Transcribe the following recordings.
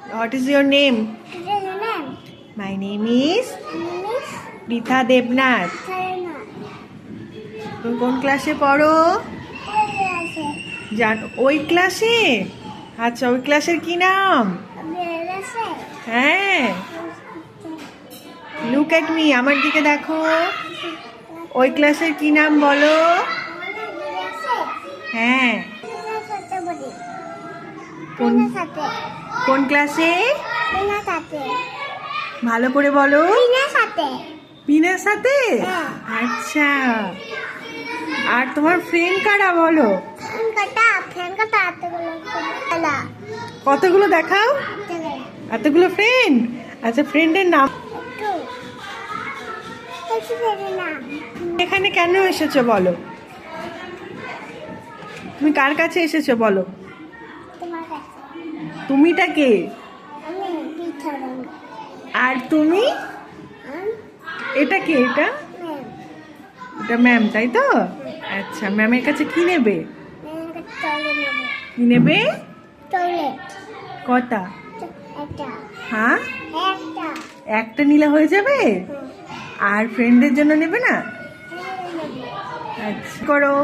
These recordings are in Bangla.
What is your name? What is your name? My name is Miss Pritha Devnath. Karina. তুমি কোন ক্লাসে পড়ো? আছে ওই ক্লাসে? আচ্ছা, ওই ক্লাসের কি নাম? আছে হ্যাঁ, লুক এট মি, আমার দিকে দেখো। ওই ক্লাসের কি নাম বলো? হ্যাঁ, কোন কোন ক্লাসে? ভালো করে বলো। পিনার সাথে? আচ্ছা, আর তোমার ফ্রেন্ড কারা বলো? কতগুলো দেখাও? এতগুলো ফ্রেন্ড? আচ্ছা, ফ্রেন্ডের নাম? এখানে কেন এসেছো বলো? তুমি কার কাছে এসেছো বলো? তুমিটা কে? আর তুমি? এটা কে? এটা ম্যাম, তাই তো? আচ্ছা, ম্যামের কাছে কি নেবে? কি নেবে? কটা? হ্যাঁ, একটা নিলে হয়ে যাবে? আর ফ্রেন্ডদের জন্য নেবে না? আচ্ছা, করো।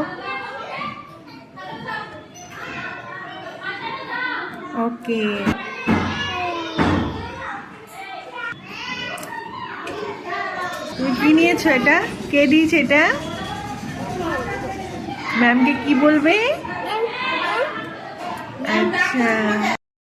ওকে, তুমি কি নিয়েছো? এটা কে দিয়েছে? এটা ম্যামকে কি বলবে? আচ্ছা।